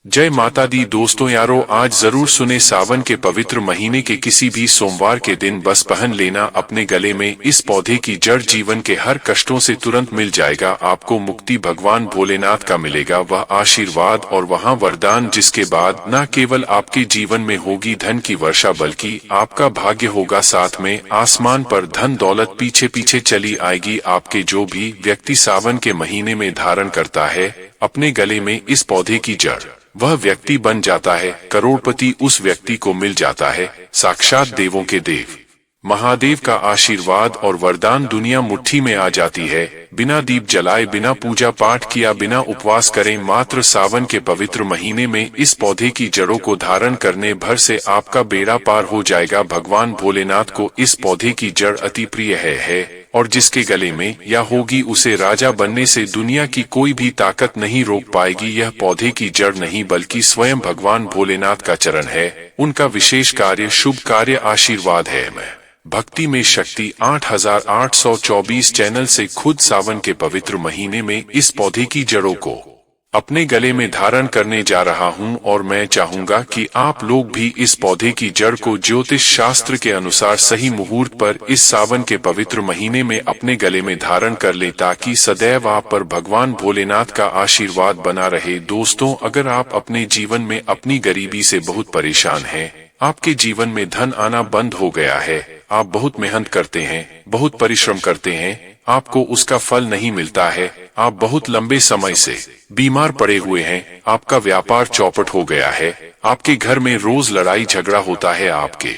जय माता दी। दोस्तों यारो, आज जरूर सुने सावन के पवित्र महीने के किसी भी सोमवार के दिन बस पहन लेना अपने गले में इस पौधे की जड़। जीवन के हर कष्टों से तुरंत मिल जाएगा आपको मुक्ति। भगवान भोलेनाथ का मिलेगा वह आशीर्वाद और वहाँ वरदान जिसके बाद न केवल आपके जीवन में होगी धन की वर्षा बल्कि आपका भाग्य होगा साथ में। आसमान पर धन दौलत पीछे पीछे चली आएगी आपके। जो भी व्यक्ति सावन के महीने में धारण करता है अपने गले में इस पौधे की जड़, वह व्यक्ति बन जाता है करोड़पति। उस व्यक्ति को मिल जाता है साक्षात देवों के देव महादेव का आशीर्वाद और वरदान। दुनिया मुट्ठी में आ जाती है बिना दीप जलाए, बिना पूजा पाठ किया, बिना उपवास करें। मात्र सावन के पवित्र महीने में इस पौधे की जड़ों को धारण करने भर से आपका बेड़ा पार हो जाएगा। भगवान भोलेनाथ को इस पौधे की जड़ अति प्रिय है और जिसके गले में या होगी उसे राजा बनने से दुनिया की कोई भी ताकत नहीं रोक पाएगी। यह पौधे की जड़ नहीं बल्कि स्वयं भगवान भोलेनाथ का चरण है, उनका विशेष कार्य, शुभ कार्य, आशीर्वाद है। मैं भक्ति में शक्ति 8824 चैनल से खुद सावन के पवित्र महीने में इस पौधे की जड़ों को अपने गले में धारण करने जा रहा हूं और मैं चाहूंगा कि आप लोग भी इस पौधे की जड़ को ज्योतिष शास्त्र के अनुसार सही मुहूर्त पर इस सावन के पवित्र महीने में अपने गले में धारण कर लें ताकि सदैव आप पर भगवान भोलेनाथ का आशीर्वाद बना रहे। दोस्तों, अगर आप अपने जीवन में अपनी गरीबी से बहुत परेशान हैं, आपके जीवन में धन आना बंद हो गया है, आप बहुत मेहनत करते हैं, बहुत परिश्रम करते हैं, आपको उसका फल नहीं मिलता है, आप बहुत लंबे समय से बीमार पड़े हुए हैं, आपका व्यापार चौपट हो गया है, आपके घर में रोज लड़ाई झगड़ा होता है, आपके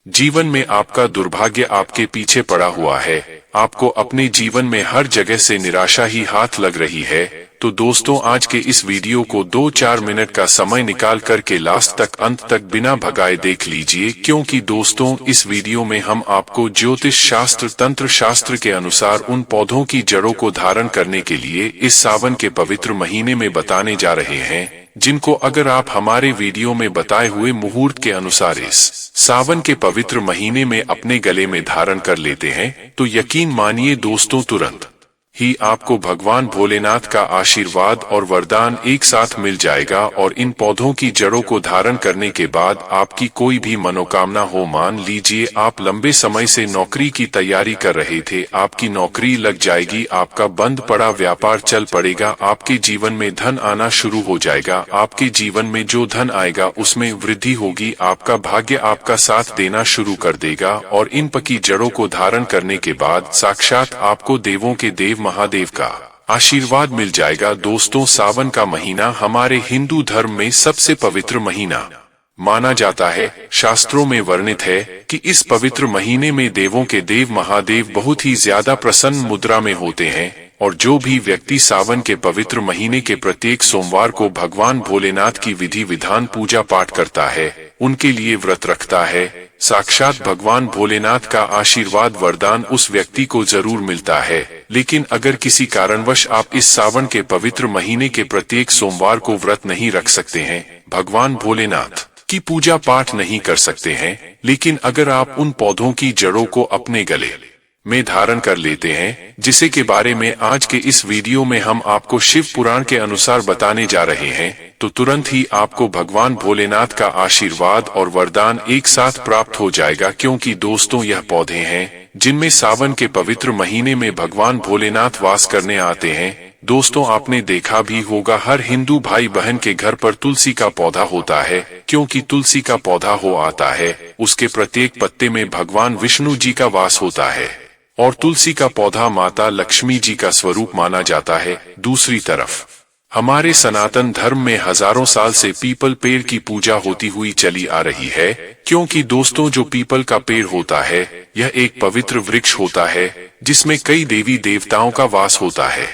जीवन में आपका दुर्भाग्य आपके पीछे पड़ा हुआ है, आपको अपने जीवन में हर जगह से निराशा ही हाथ लग रही है, तो दोस्तों आज के इस वीडियो को 2-4 मिनट का समय निकाल करके लास्ट तक अंत तक बिना भगाए देख लीजिए, क्योंकि दोस्तों इस वीडियो में हम आपको ज्योतिष शास्त्र तंत्र शास्त्र के अनुसार उन पौधों की जड़ों को धारण करने के लिए इस सावन के पवित्र महीने में बताने जा रहे हैं, जिनको अगर आप हमारे वीडियो में बताए हुए मुहूर्त के अनुसार इस सावन के पवित्र महीने में अपने गले में धारण कर लेते हैं तो यकीन मानिए दोस्तों तुरंत ही आपको भगवान भोलेनाथ का आशीर्वाद और वरदान एक साथ मिल जाएगा। और इन पौधों की जड़ों को धारण करने के बाद आपकी कोई भी मनोकामना हो, मान लीजिए आप लंबे समय से नौकरी की तैयारी कर रहे थे, आपकी नौकरी लग जाएगी, आपका बंद पड़ा व्यापार चल पड़ेगा, आपके जीवन में धन आना शुरू हो जाएगा, आपके जीवन में जो धन आएगा उसमें वृद्धि होगी, आपका भाग्य आपका साथ देना शुरू कर देगा। और इन पकी जड़ों को धारण करने के बाद साक्षात आपको देवों के देव महादेव का आशीर्वाद मिल जाएगा। दोस्तों, सावन का महीना हमारे हिंदू धर्म में सबसे पवित्र महीना माना जाता है। शास्त्रों में वर्णित है कि इस पवित्र महीने में देवों के देव महादेव बहुत ही ज्यादा प्रसन्न मुद्रा में होते हैं और जो भी व्यक्ति सावन के पवित्र महीने के प्रत्येक सोमवार को भगवान भोलेनाथ की विधि विधान पूजा पाठ करता है, उनके लिए व्रत रखता है, साक्षात भगवान भोलेनाथ का आशीर्वाद वरदान उस व्यक्ति को जरूर मिलता है। लेकिन अगर किसी कारणवश आप इस सावन के पवित्र महीने के प्रत्येक सोमवार को व्रत नहीं रख सकते हैं, भगवान भोलेनाथ की पूजा पाठ नहीं कर सकते हैं, लेकिन अगर आप उन पौधों की जड़ों को अपने गले में धारण कर लेते हैं, जिसे के बारे में आज के इस वीडियो में हम आपको शिव पुराण के अनुसार बताने जा रहे हैं, तो तुरंत ही आपको भगवान भोलेनाथ का आशीर्वाद और वरदान एक साथ प्राप्त हो जाएगा। क्योंकि दोस्तों यह पौधे हैं जिनमें सावन के पवित्र महीने में भगवान भोलेनाथ वास करने आते हैं। दोस्तों, आपने देखा भी होगा हर हिंदू भाई बहन के घर पर तुलसी का पौधा होता है, क्योंकि तुलसी का पौधा हो आता है, उसके प्रत्येक पत्ते में भगवान विष्णु जी का वास होता है और तुलसी का पौधा माता लक्ष्मी जी का स्वरूप माना जाता है। दूसरी तरफ हमारे सनातन धर्म में हजारों साल से पीपल पेड़ की पूजा होती हुई चली आ रही है, क्योंकि दोस्तों जो पीपल का पेड़ होता है यह एक पवित्र वृक्ष होता है जिसमें कई देवी देवताओं का वास होता है।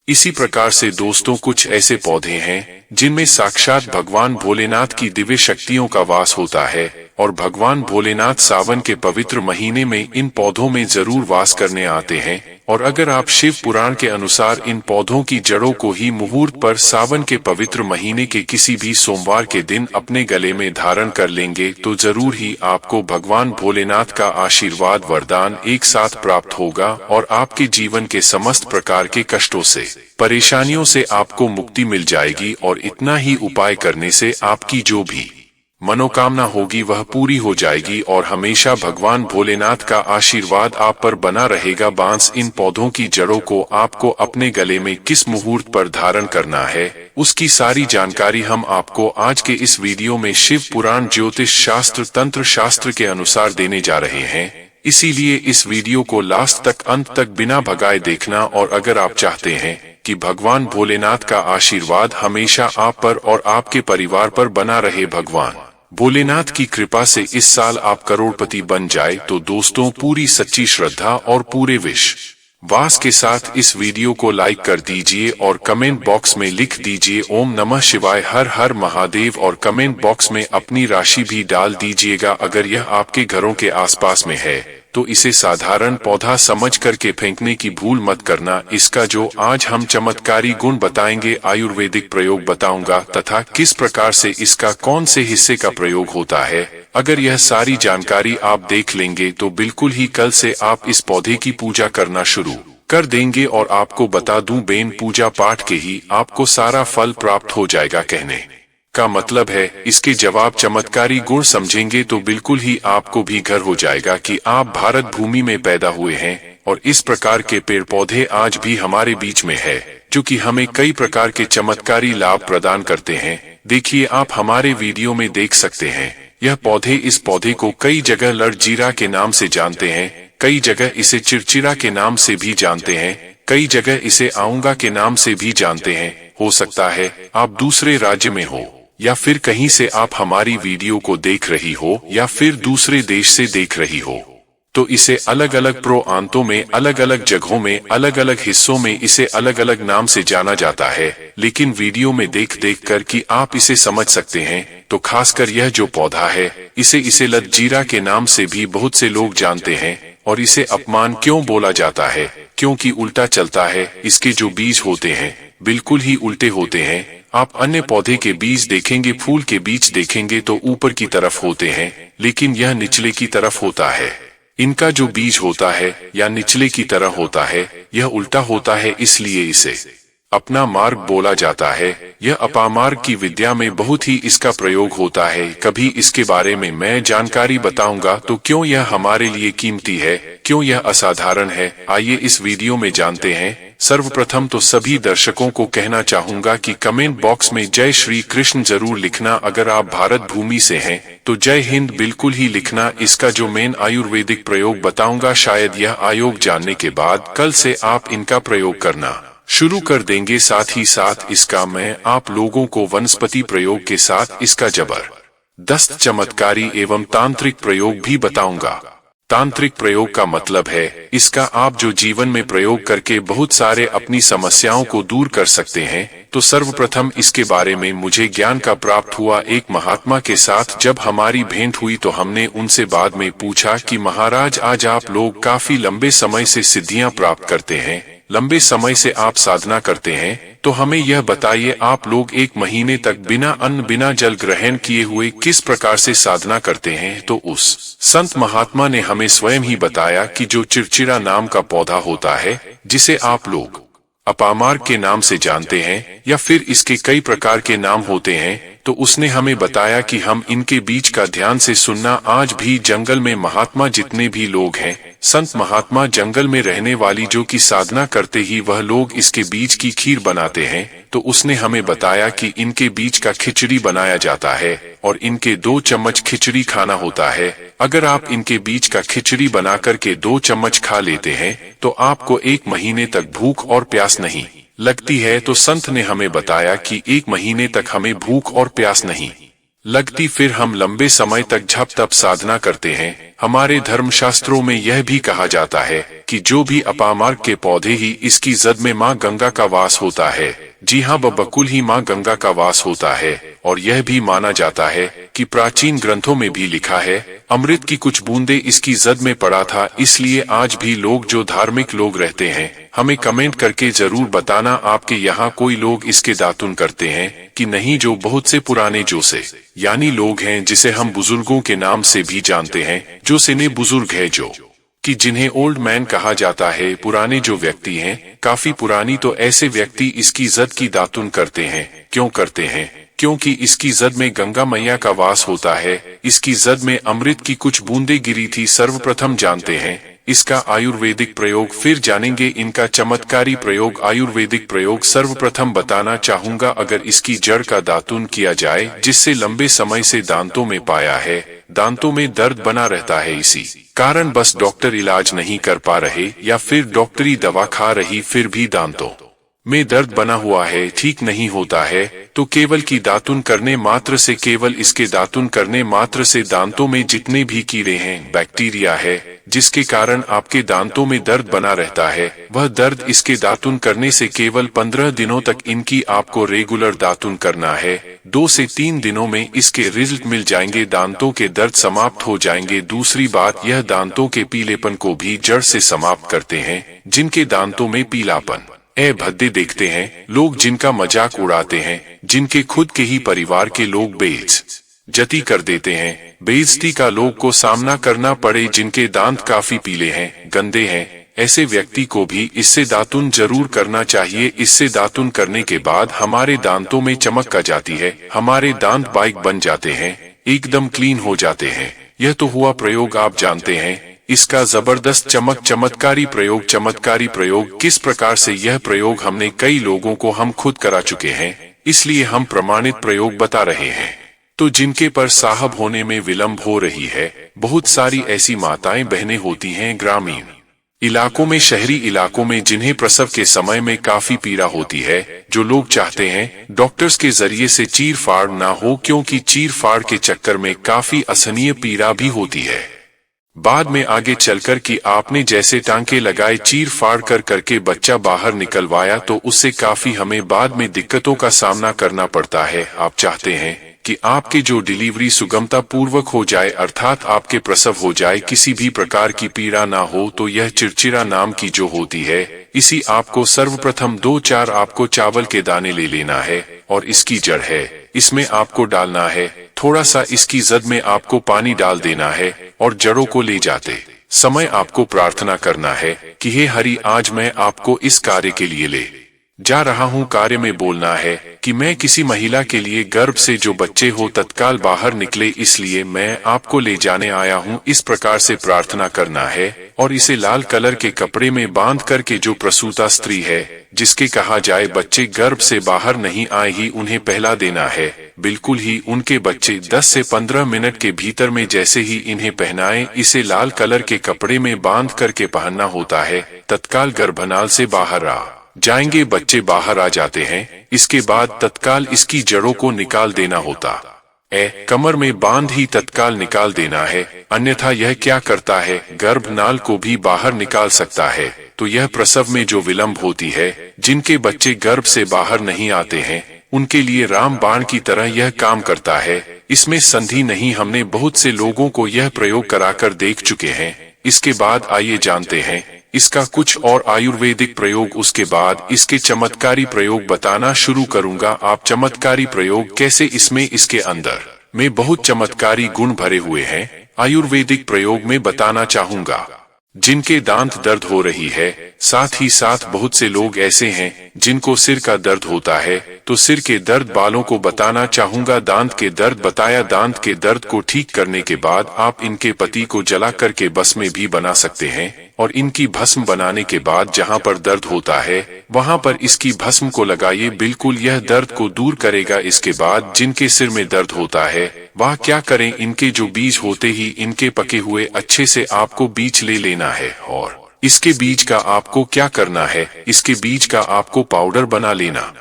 इसी प्रकार से दोस्तों कुछ ऐसे पौधे हैं जिनमें साक्षात भगवान भोलेनाथ की दिव्य शक्तियों का वास होता है और भगवान भोलेनाथ सावन के पवित्र महीने में इन पौधों में जरूर वास करने आते हैं। और अगर आप शिव पुराण के अनुसार इन पौधों की जड़ों को ही मुहूर्त पर सावन के पवित्र महीने के किसी भी सोमवार के दिन अपने गले में धारण कर लेंगे तो जरूर ही आपको भगवान भोलेनाथ का आशीर्वाद वरदान एक साथ प्राप्त होगा और आपके जीवन के समस्त प्रकार के कष्टों से, परेशानियों से आपको मुक्ति मिल जाएगी। और इतना ही उपाय करने से आपकी जो भी मनोकामना होगी वह पूरी हो जाएगी और हमेशा भगवान भोलेनाथ का आशीर्वाद आप पर बना रहेगा। बांस इन पौधों की जड़ों को आपको अपने गले में किस मुहूर्त पर धारण करना है, उसकी सारी जानकारी हम आपको आज के इस वीडियो में शिव पुराण, ज्योतिष शास्त्र, तंत्र शास्त्र के अनुसार देने जा रहे हैं। इसीलिए इस वीडियो को लास्ट तक, अंत तक बिना भगाए देखना। और अगर आप चाहते हैं कि भगवान भोलेनाथ का आशीर्वाद हमेशा आप पर और आपके परिवार पर बना रहे, भगवान भोलेनाथ की कृपा से इस साल आप करोड़पति बन जाए, तो दोस्तों पूरी सच्ची श्रद्धा और पूरे विश्वास के साथ इस वीडियो को लाइक कर दीजिए और कमेंट बॉक्स में लिख दीजिए ओम नमः शिवाय, हर हर महादेव, और कमेंट बॉक्स में अपनी राशि भी डाल दीजिएगा। अगर यह आपके घरों के आसपास में है तो इसे साधारण पौधा समझ करके फेंकने की भूल मत करना। इसका जो आज हम चमत्कारी गुण बताएंगे, आयुर्वेदिक प्रयोग बताऊंगा तथा किस प्रकार से इसका कौन से हिस्से का प्रयोग होता है, अगर यह सारी जानकारी आप देख लेंगे तो बिल्कुल ही कल से आप इस पौधे की पूजा करना शुरू कर देंगे। और आपको बता दूं, बेन पूजा पाठ के ही आपको सारा फल प्राप्त हो जाएगा। कहने का मतलब है इसके जवाब चमत्कारी गुण समझेंगे तो बिल्कुल ही आपको भी घर हो जाएगा कि आप भारत भूमि में पैदा हुए हैं। और इस प्रकार के पेड़ पौधे आज भी हमारे बीच में है जो कि हमें कई प्रकार के चमत्कारी लाभ प्रदान करते हैं। देखिए, आप हमारे वीडियो में देख सकते हैं यह पौधे। इस पौधे को कई जगह लड़जीरा के नाम से जानते हैं, कई जगह इसे चिरचिरा के नाम से भी जानते हैं, कई जगह इसे आऊंगा के नाम से भी जानते हैं। हो सकता है आप दूसरे राज्य में हो या फिर कहीं से आप हमारी वीडियो को देख रही हो या फिर दूसरे देश से देख रही हो, तो इसे अलग अलग प्रांतों में, अलग अलग जगहों में, अलग अलग हिस्सों में इसे अलग अलग नाम से जाना जाता है। लेकिन वीडियो में देख देख कर कि आप इसे समझ सकते हैं। तो खासकर यह जो पौधा है इसे लतजीरा के नाम से भी बहुत से लोग जानते हैं। और इसे अपमान क्यों बोला जाता है? क्योंकि उल्टा चलता है। इसके जो बीज होते हैं बिल्कुल ही उल्टे होते हैं। आप अन्य पौधे के बीज देखेंगे, फूल के बीज देखेंगे तो ऊपर की तरफ होते हैं, लेकिन यह निचले की तरफ होता है। इनका जो बीज होता है या निचले की तरह होता है, यह उल्टा होता है, इसलिए इसे अपना मार्ग बोला जाता है। यह अपामार्ग की विद्या में बहुत ही इसका प्रयोग होता है। कभी इसके बारे में मैं जानकारी बताऊंगा तो क्यों यह हमारे लिए कीमती है, क्यों यह असाधारण है, आइए इस वीडियो में जानते हैं। सर्वप्रथम तो सभी दर्शकों को कहना चाहूंगा कि कमेंट बॉक्स में जय श्री कृष्ण जरूर लिखना। अगर आप भारत भूमि से हैं तो जय हिंद बिल्कुल ही लिखना। इसका जो मेन आयुर्वेदिक प्रयोग बताऊंगा, शायद यह आयोग जानने के बाद कल से आप इनका प्रयोग करना शुरू कर देंगे। साथ ही साथ इसका मैं आप लोगों को वनस्पति प्रयोग के साथ इसका जबरदस्त चमत्कारी एवं तांत्रिक प्रयोग भी बताऊंगा। तांत्रिक प्रयोग का मतलब है इसका आप जो जीवन में प्रयोग करके बहुत सारे अपनी समस्याओं को दूर कर सकते हैं। तो सर्वप्रथम इसके बारे में मुझे ज्ञान का प्राप्त हुआ एक महात्मा के साथ। जब हमारी भेंट हुई तो हमने उनसे बाद में पूछा कि महाराज, आज आप लोग काफी लंबे समय से सिद्धियां प्राप्त करते हैं, लंबे समय से आप साधना करते हैं, तो हमें यह बताइए आप लोग 1 महीने तक बिना अन्न बिना जल ग्रहण किए हुए किस प्रकार से साधना करते हैं। तो उस संत महात्मा ने हमें स्वयं ही बताया कि जो चिरचिरा नाम का पौधा होता है, जिसे आप लोग अपामार्ग के नाम से जानते हैं या फिर इसके कई प्रकार के नाम होते हैं, तो उसने हमें बताया कि हम इनके बीज का ध्यान से सुनना। आज भी जंगल में महात्मा जितने भी लोग हैं, संत महात्मा, जंगल में रहने वाली जो कि साधना करते ही वह लोग इसके बीज की खीर बनाते हैं। तो उसने हमें बताया कि इनके बीज का खिचड़ी बनाया जाता है और इनके 2 चम्मच खिचड़ी खाना होता है। अगर आप इनके बीज का खिचड़ी बना करके 2 चम्मच खा लेते हैं तो आपको 1 महीने तक भूख और प्यास नहीं लगती है। तो संत ने हमें बताया कि 1 महीने तक हमें भूख और प्यास नहीं लगती, फिर हम लंबे समय तक जप तप साधना करते हैं। हमारे धर्मशास्त्रों में यह भी कहा जाता है कि जो भी अपामार्ग के पौधे ही इसकी जद में माँ गंगा का वास होता है। जी हाँ, बकुल ही माँ गंगा का वास होता है। और यह भी माना जाता है कि प्राचीन ग्रंथों में भी लिखा है, अमृत की कुछ बूंदे इसकी जद में पड़ा था। इसलिए आज भी लोग जो धार्मिक लोग रहते हैं, हमें कमेंट करके जरूर बताना आपके यहाँ कोई लोग इसके दातुन करते हैं कि नहीं। जो बहुत से पुराने जो से यानी लोग हैं जिसे हम बुजुर्गों के नाम से भी जानते हैं, जो सिने बुजुर्ग है जो कि जिन्हें ओल्ड मैन कहा जाता है, पुराने जो व्यक्ति हैं, काफी पुरानी, तो ऐसे व्यक्ति इसकी जद की दातुन करते हैं। क्यों करते हैं? क्योंकि इसकी जद में गंगा मैया का वास होता है। इसकी जद में अमृत की कुछ बूंदे गिरी थी। सर्वप्रथम जानते हैं इसका आयुर्वेदिक प्रयोग, फिर जानेंगे इनका चमत्कारी प्रयोग। आयुर्वेदिक प्रयोग सर्वप्रथम बताना चाहूंगा। अगर इसकी जड़ का दातुन किया जाए, जिससे लंबे समय से दांतों में पाया है, दांतों में दर्द बना रहता है, इसी कारण बस डॉक्टर इलाज नहीं कर पा रहे या फिर डॉक्टरी दवा खा रही, फिर भी दांतों में दर्द बना हुआ है, ठीक नहीं होता है, तो केवल की दातुन करने मात्र से, केवल इसके दातुन करने मात्र से दांतों में जितने भी कीड़े हैं, बैक्टीरिया है, जिसके कारण आपके दांतों में दर्द बना रहता है, वह दर्द इसके दातुन करने से केवल 15 दिनों तक इनकी आपको रेगुलर दातुन करना है। 2 से 3 दिनों में इसके रिजल्ट मिल जाएंगे, दांतों के दर्द समाप्त हो जाएंगे। दूसरी बात, यह दांतों के पीलेपन को भी जड़ से समाप्त करते हैं। जिनके दांतों में पीलापन भद्दे देखते हैं लोग, जिनका मजाक उड़ाते हैं, जिनके खुद के ही परिवार के लोग बेइज्जती कर देते हैं, बेइज्जती का लोग को सामना करना पड़े, जिनके दांत काफी पीले हैं, गंदे हैं, ऐसे व्यक्ति को भी इससे दातुन जरूर करना चाहिए। इससे दातुन करने के बाद हमारे दांतों में चमक आ जाती है, हमारे दांत बाइक बन जाते हैं, एकदम क्लीन हो जाते हैं। यह तो हुआ प्रयोग, आप जानते हैं इसका जबरदस्त चमत्कारी प्रयोग। चमत्कारी प्रयोग किस प्रकार से? यह प्रयोग हमने कई लोगों को हम खुद करा चुके हैं, इसलिए हम प्रमाणित प्रयोग बता रहे हैं। तो जिनके पर साहब होने में विलंब हो रही है, बहुत सारी ऐसी माताएं बहनें होती हैं ग्रामीण इलाकों में, शहरी इलाकों में, जिन्हें प्रसव के समय में काफी पीड़ा होती है, जो लोग चाहते हैं डॉक्टर्स के जरिए से चीर फाड़ ना हो, क्योंकि चीर फाड़ के चक्कर में काफी असहनीय पीड़ा भी होती है। बाद में आगे चलकर कि आपने जैसे टांके लगाए, चीर फाड़ कर करके बच्चा बाहर निकलवाया, तो उससे काफी हमें बाद में दिक्कतों का सामना करना पड़ता है। आप चाहते हैं कि आपके जो डिलीवरी सुगमता पूर्वक हो जाए, अर्थात आपके प्रसव हो जाए, किसी भी प्रकार की पीड़ा ना हो, तो यह चिड़चिड़ा नाम की जो होती है, इसी आपको सर्वप्रथम 2-4 आपको चावल के दाने ले लेना है, और इसकी जड़ है, इसमें आपको डालना है। थोड़ा सा इसकी जद में आपको पानी डाल देना है, और जड़ों को ले जाते समय आपको प्रार्थना करना है कि हे हरि, आज मैं आपको इस कार्य के लिए ले जा रहा हूँ। कार्य में बोलना है कि मैं किसी महिला के लिए गर्भ से जो बच्चे हो तत्काल बाहर निकले, इसलिए मैं आपको ले जाने आया हूँ। इस प्रकार से प्रार्थना करना है, और इसे लाल कलर के कपड़े में बांध करके जो प्रसूता स्त्री है, जिसके कहा जाए बच्चे गर्भ से बाहर नहीं आए ही, उन्हें पहला देना है। बिल्कुल ही उनके बच्चे 10 से 15 मिनट के भीतर में जैसे ही इन्हें पहनाएं, इसे लाल कलर के कपड़े में बांध करके पहनना होता है, तत्काल गर्भनाल से बाहर आ जाएंगे, बच्चे बाहर आ जाते हैं। इसके बाद तत्काल इसकी जड़ों को निकाल देना होता है, कमर में बांध ही तत्काल निकाल देना है, अन्यथा यह क्या करता है, गर्भनाल को भी बाहर निकाल सकता है। तो यह प्रसव में जो विलंब होती है, जिनके बच्चे गर्भ से बाहर नहीं आते हैं, उनके लिए राम बाण की तरह यह काम करता है। इसमें संधि नहीं, हमने बहुत से लोगों को यह प्रयोग कराकर देख चुके हैं। इसके बाद आइए जानते हैं इसका कुछ और आयुर्वेदिक प्रयोग। उसके बाद इसके चमत्कारी प्रयोग बताना शुरू करूंगा। आप चमत्कारी प्रयोग कैसे, इसमें इसके अंदर में बहुत चमत्कारी गुण भरे हुए हैं, आयुर्वेदिक प्रयोग में बताना चाहूंगा। जिनके दांत दर्द हो रही है, साथ ही साथ बहुत से लोग ऐसे हैं जिनको सिर का दर्द होता है, तो सिर के दर्द वालों को बताना चाहूंगा। दांत के दर्द बताया, दांत के दर्द को ठीक करने के बाद आप इनके पत्ती को जला करके भस्म भी बना सकते हैं, और इनकी भस्म बनाने के बाद जहां पर दर्द होता है वहां पर इसकी भस्म को लगाइए, बिल्कुल यह दर्द को दूर करेगा। इसके बाद जिनके सिर में दर्द होता है वह क्या करें, इनके जो बीज होते ही इनके पके हुए अच्छे से आपको बीज ले लेना है, और इसके बीज का आपको क्या करना है, इसके बीज का आपको पाउडर बना लेना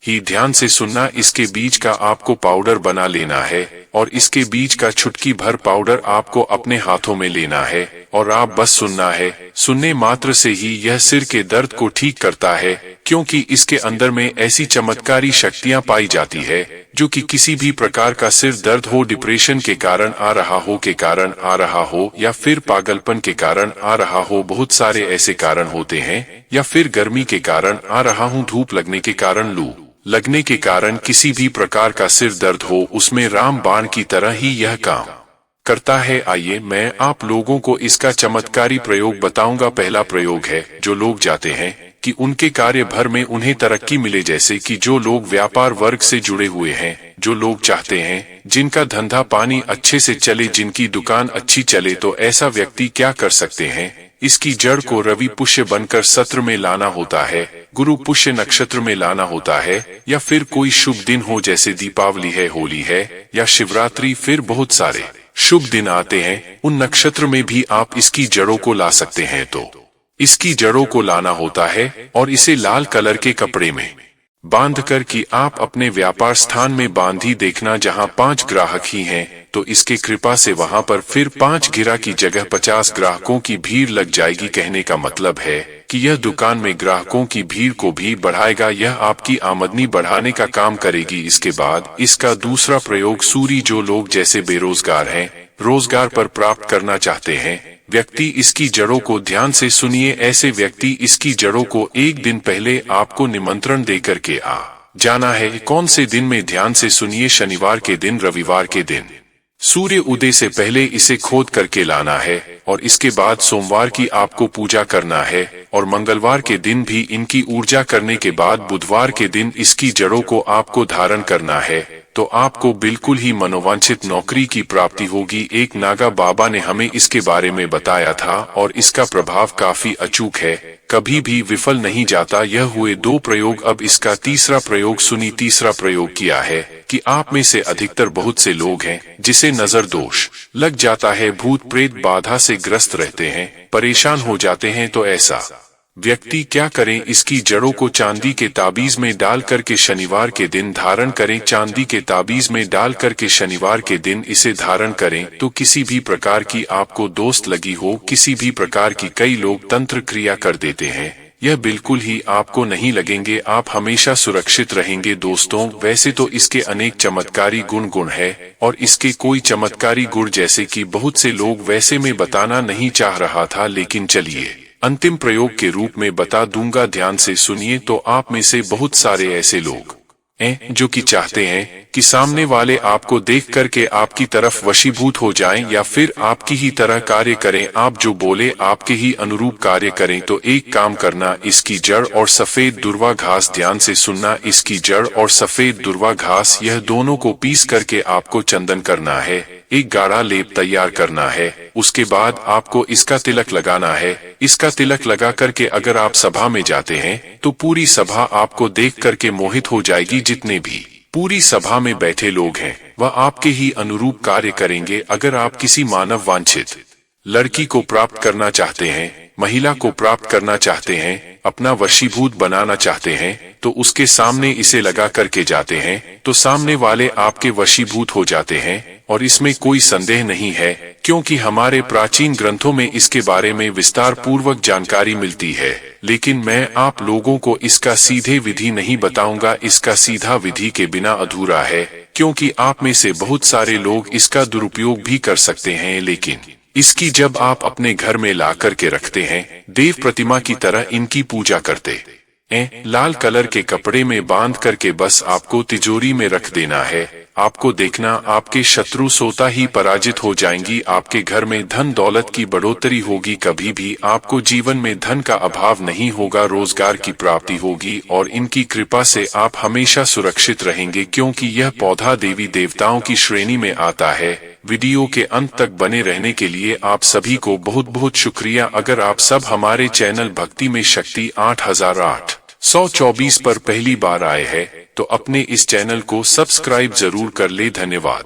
ही। ध्यान से सुनना, इसके बीज का आपको पाउडर बना लेना है। और इसके बीज का चुटकी भर पाउडर आपको अपने हाथों में लेना है और आप बस सुनना है। सुनने मात्र से ही यह सिर के दर्द को ठीक करता है, क्योंकि इसके अंदर में ऐसी चमत्कारी शक्तियां पाई जाती है जो कि किसी भी प्रकार का सिर दर्द हो, डिप्रेशन के कारण आ रहा हो या फिर पागलपन के कारण आ रहा हो, बहुत सारे ऐसे कारण होते हैं, या फिर गर्मी के कारण आ रहा हूँ, धूप लगने के कारण, लू लगने के कारण, किसी भी प्रकार का सिर दर्द हो, उसमें राम बाण की तरह ही यह काम करता है। आइए मैं आप लोगों को इसका चमत्कारी प्रयोग बताऊंगा। पहला प्रयोग है, जो लोग चाहते हैं कि उनके कार्य भर में उन्हें तरक्की मिले, जैसे कि जो लोग व्यापार वर्ग से जुड़े हुए हैं, जो लोग चाहते हैं जिनका धंधा पानी अच्छे से चले, जिनकी दुकान अच्छी चले, तो ऐसा व्यक्ति क्या कर सकते हैं, इसकी जड़ को रवि पुष्य बनकर सत्र में लाना होता है, गुरु पुष्य नक्षत्र में लाना होता है, या फिर कोई शुभ दिन हो जैसे दीपावली है, होली है या शिवरात्रि, फिर बहुत सारे शुभ दिन आते हैं, उन नक्षत्र में भी आप इसकी जड़ों को ला सकते हैं। तो इसकी जड़ों को लाना होता है और इसे लाल कलर के कपड़े में बांधकर कि आप अपने व्यापार स्थान में बांधी देखना, जहां 5 ग्राहक ही हैं, तो इसके कृपा से वहां पर फिर 5 गिरा की जगह 50 ग्राहकों की भीड़ लग जाएगी। कहने का मतलब है कि यह दुकान में ग्राहकों की भीड़ को भी बढ़ाएगा, यह आपकी आमदनी बढ़ाने का काम करेगी। इसके बाद इसका दूसरा प्रयोग, सूरी, जो लोग जैसे बेरोजगार हैं, रोजगार पर प्राप्त करना चाहते हैं व्यक्ति, इसकी जड़ों को ध्यान से सुनिए। ऐसे व्यक्ति इसकी जड़ों को एक दिन पहले आपको निमंत्रण देकर के आ जाना है। कौन से दिन में, ध्यान से सुनिए, शनिवार के दिन, रविवार के दिन, सूर्य उदय से पहले इसे खोद करके लाना है और इसके बाद सोमवार की आपको पूजा करना है और मंगलवार के दिन भी इनकी ऊर्जा करने के बाद बुधवार के दिन इसकी जड़ों को आपको धारण करना है, तो आपको बिल्कुल ही मनोवांछित नौकरी की प्राप्ति होगी। एक नागा बाबा ने हमें इसके बारे में बताया था और इसका प्रभाव काफी अचूक है, कभी भी विफल नहीं जाता। यह हुए 2 प्रयोग। अब इसका तीसरा प्रयोग सुनी। तीसरा प्रयोग किया है कि आप में से अधिकतर बहुत से लोग हैं जिसे नजर दोष लग जाता है, भूत प्रेत बाधा से ग्रस्त रहते हैं, परेशान हो जाते हैं, तो ऐसा व्यक्ति क्या करें, इसकी जड़ों को चांदी के ताबीज में डाल करके शनिवार के दिन धारण करें। चांदी के ताबीज में डाल करके शनिवार के दिन इसे धारण करें तो किसी भी प्रकार की आपको दोस्त लगी हो, किसी भी प्रकार की, कई लोग तंत्र क्रिया कर देते हैं, यह बिल्कुल ही आपको नहीं लगेंगे, आप हमेशा सुरक्षित रहेंगे। दोस्तों, वैसे तो इसके अनेक चमत्कारी गुण है और इसके कोई चमत्कारी गुण जैसे कि बहुत से लोग वैसे में बताना नहीं चाह रहा था, लेकिन चलिए अंतिम प्रयोग के रूप में बता दूंगा, ध्यान से सुनिए। तो आप में से बहुत सारे ऐसे लोग हैं जो कि चाहते हैं कि सामने वाले आपको देख करके आपकी तरफ वशीभूत हो जाएं या फिर आपकी ही तरह कार्य करें, आप जो बोले आपके ही अनुरूप कार्य करें। तो एक काम करना, इसकी जड़ और सफेद दुर्वा घास, ध्यान से सुनना, इसकी जड़ और सफेद दुर्वा घास, यह दोनों को पीस करके आपको चंदन करना है, एक गाढ़ा लेप तैयार करना है। उसके बाद आपको इसका तिलक लगाना है। इसका तिलक लगा करके अगर आप सभा में जाते हैं तो पूरी सभा आपको देख करके मोहित हो जाएगी। जितने भी पूरी सभा में बैठे लोग हैं वह आपके ही अनुरूप कार्य करेंगे। अगर आप किसी मानव वांछित लड़की को प्राप्त करना चाहते हैं, महिला को प्राप्त करना चाहते हैं, अपना वशीभूत बनाना चाहते हैं, तो उसके सामने इसे लगा करके जाते हैं तो सामने वाले आपके वशीभूत हो जाते हैं। और इसमें कोई संदेह नहीं है, क्योंकि हमारे प्राचीन ग्रंथों में इसके बारे में विस्तार पूर्वक जानकारी मिलती है। लेकिन मैं आप लोगों को इसका सीधे विधि नहीं बताऊंगा, इसका सीधा विधि के बिना अधूरा है, क्योंकि आप में से बहुत सारे लोग इसका दुरुपयोग भी कर सकते हैं। लेकिन इसकी जब आप अपने घर में ला करके रखते हैं, देव प्रतिमा की तरह इनकी पूजा करते हैं, लाल कलर के कपड़े में बांध करके बस आपको तिजोरी में रख देना है। आपको देखना, आपके शत्रु सोता ही पराजित हो जाएंगी, आपके घर में धन दौलत की बढ़ोतरी होगी, कभी भी आपको जीवन में धन का अभाव नहीं होगा, रोजगार की प्राप्ति होगी और इनकी कृपा से आप हमेशा सुरक्षित रहेंगे, क्योंकि यह पौधा देवी देवताओं की श्रेणी में आता है। वीडियो के अंत तक बने रहने के लिए आप सभी को बहुत बहुत शुक्रिया। अगर आप सब हमारे चैनल भक्ति में शक्ति 8824 पर पहली बार आए हैं तो अपने इस चैनल को सब्सक्राइब जरूर कर ले। धन्यवाद।